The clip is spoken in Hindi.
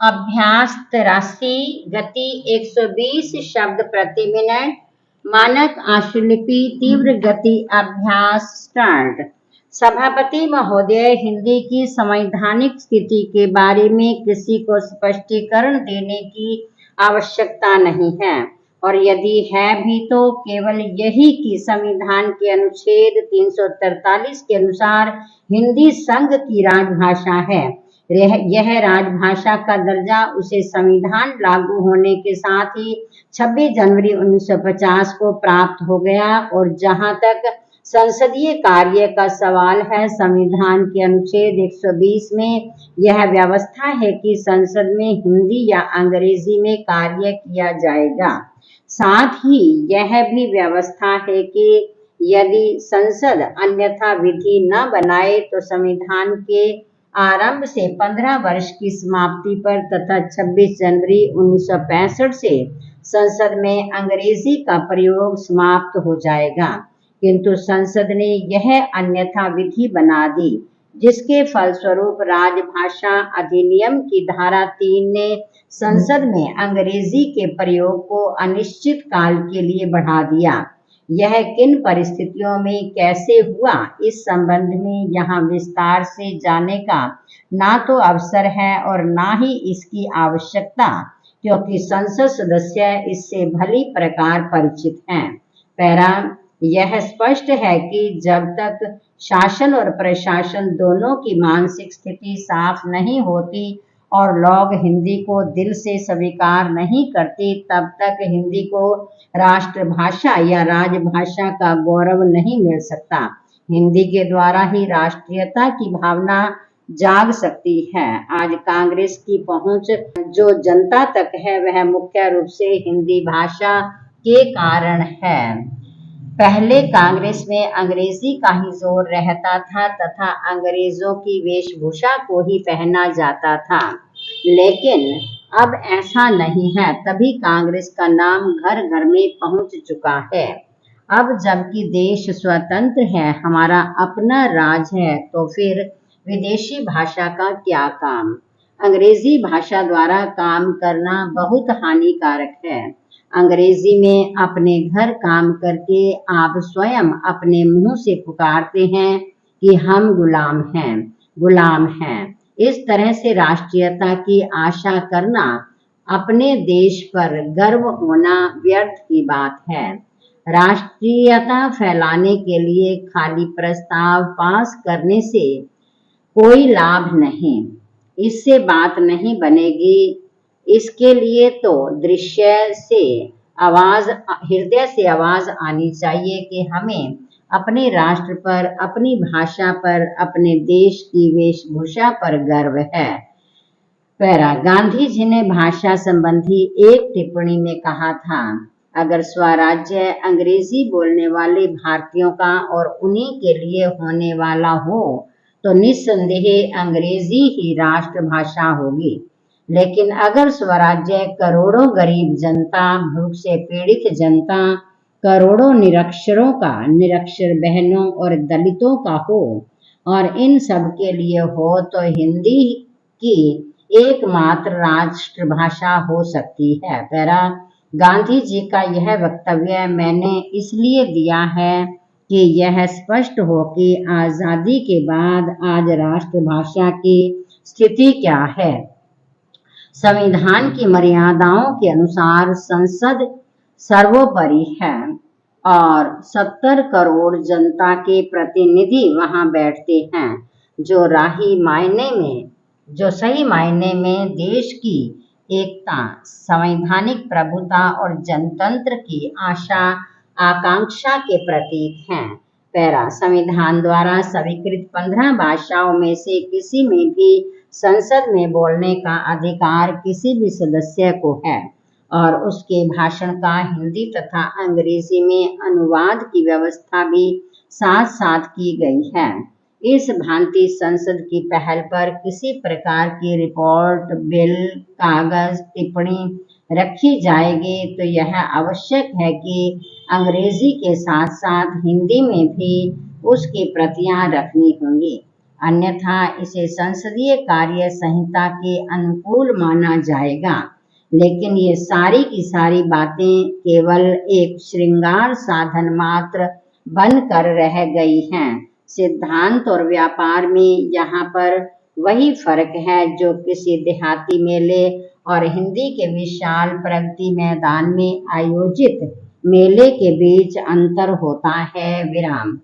अभ्यास 83 गति 120 शब्द प्रति मिनट। मानक आशुलिपि तीव्र गति अभ्यास स्टार्ट। सभापति महोदय, हिंदी की संवैधानिक स्थिति के बारे में किसी को स्पष्टीकरण देने की आवश्यकता नहीं है, और यदि है भी तो केवल यही कि संविधान के अनुच्छेद 343 के अनुसार हिंदी संघ की राजभाषा है। यह राजभाषा का दर्जा उसे संविधान लागू होने के साथ ही 26 जनवरी 1950 को प्राप्त हो गया। और जहां तक संसदीय कार्य का सवाल है, संविधान के अनुच्छेद 120 में यह व्यवस्था है कि संसद में हिंदी या अंग्रेजी में कार्य किया जाएगा। साथ ही यह भी व्यवस्था है कि यदि संसद अन्यथा विधि न बनाए तो संविधान के आरंभ से 15 वर्ष की समाप्ति पर तथा 26 जनवरी 1965 से संसद में अंग्रेजी का प्रयोग समाप्त हो जाएगा। किंतु संसद ने यह अन्यथा विधि बना दी, जिसके फलस्वरूप राजभाषा अधिनियम की धारा 3 ने संसद में अंग्रेजी के प्रयोग को अनिश्चित काल के लिए बढ़ा दिया। यह किन परिस्थितियों में कैसे हुआ, इस संबंध में यहाँ विस्तार से जाने का ना तो अवसर है और ना ही इसकी आवश्यकता, क्योंकि संसद सदस्य इससे भली प्रकार परिचित हैं। पैरा, यह स्पष्ट है कि जब तक शासन और प्रशासन दोनों की मानसिक स्थिति साफ नहीं होती और लोग हिंदी को दिल से स्वीकार नहीं करते, तब तक हिंदी को राष्ट्रभाषा या राजभाषा का गौरव नहीं मिल सकता। हिंदी के द्वारा ही राष्ट्रीयता की भावना जाग सकती है। आज कांग्रेस की पहुंच जो जनता तक है, वह मुख्य रूप से हिंदी भाषा के कारण है। पहले कांग्रेस में अंग्रेजी का ही जोर रहता था तथा अंग्रेजों की वेशभूषा को ही पहना जाता था, लेकिन अब ऐसा नहीं है। तभी कांग्रेस का नाम घर घर में पहुंच चुका है। अब जबकि देश स्वतंत्र है, हमारा अपना राज है, तो फिर विदेशी भाषा का क्या काम? अंग्रेजी भाषा द्वारा काम करना बहुत हानिकारक है। अंग्रेजी में अपने घर काम करके आप स्वयं अपने मुंह से पुकारते हैं कि हम गुलाम हैं। इस तरह से राष्ट्रीयता की आशा करना, अपने देश पर गर्व होना व्यर्थ की बात है। राष्ट्रीयता फैलाने के लिए खाली प्रस्ताव पास करने से कोई लाभ नहीं, इससे बात नहीं बनेगी। इसके लिए तो हृदय से आवाज आनी चाहिए कि हमें अपने राष्ट्र पर, अपनी भाषा पर, अपने देश की वेशभूषा पर गर्व है। पैरा, गांधी जी ने भाषा संबंधी एक टिप्पणी में कहा था, अगर स्वराज्य अंग्रेजी बोलने वाले भारतीयों का और उन्हीं के लिए होने वाला हो तो निस्संदेह अंग्रेजी ही राष्ट्रभाषा होगी। लेकिन अगर स्वराज्य करोड़ों गरीब जनता, भूख से पीड़ित जनता, करोड़ों निरक्षर बहनों और दलितों का हो और इन सब के लिए हो, तो हिंदी की एकमात्र राष्ट्रभाषा हो सकती है। पैरा, गांधी जी का यह वक्तव्य मैंने इसलिए दिया है कि यह स्पष्ट हो कि आजादी के बाद आज राष्ट्रभाषा की स्थिति क्या है। संविधान की मर्यादाओं के अनुसार संसद सर्वोपरि है और 70 करोड़ जनता के प्रतिनिधि वहां बैठते हैं, जो सही मायने में देश की एकता, संवैधानिक प्रभुता और जनतंत्र की आशा आकांक्षा के प्रतीक हैं। पैरा, संविधान द्वारा स्वीकृत 15 भाषाओं में से किसी में भी संसद में बोलने का अधिकार किसी भी सदस्य को है और उसके भाषण का हिंदी तथा अंग्रेजी में अनुवाद की व्यवस्था भी साथ साथ की गई है। इस भांति संसद की पहल पर किसी प्रकार की रिपोर्ट, बिल, कागज, टिप्पणी रखी जाएगी तो यह आवश्यक है कि अंग्रेजी के साथ साथ हिंदी में भी उसकी प्रतियां रखनी होंगी। अन्यथा इसे संसदीय कार्य संहिता के अनुकूल माना जाएगा। लेकिन ये सारी की सारी बातें केवल एक श्रृंगार साधन मात्र बनकर रह गई हैं। सिद्धांत और व्यापार में यहाँ पर वही फर्क है जो किसी देहाती मेले और हिंदी के विशाल प्रगति मैदान में आयोजित मेले के बीच अंतर होता है। विराम।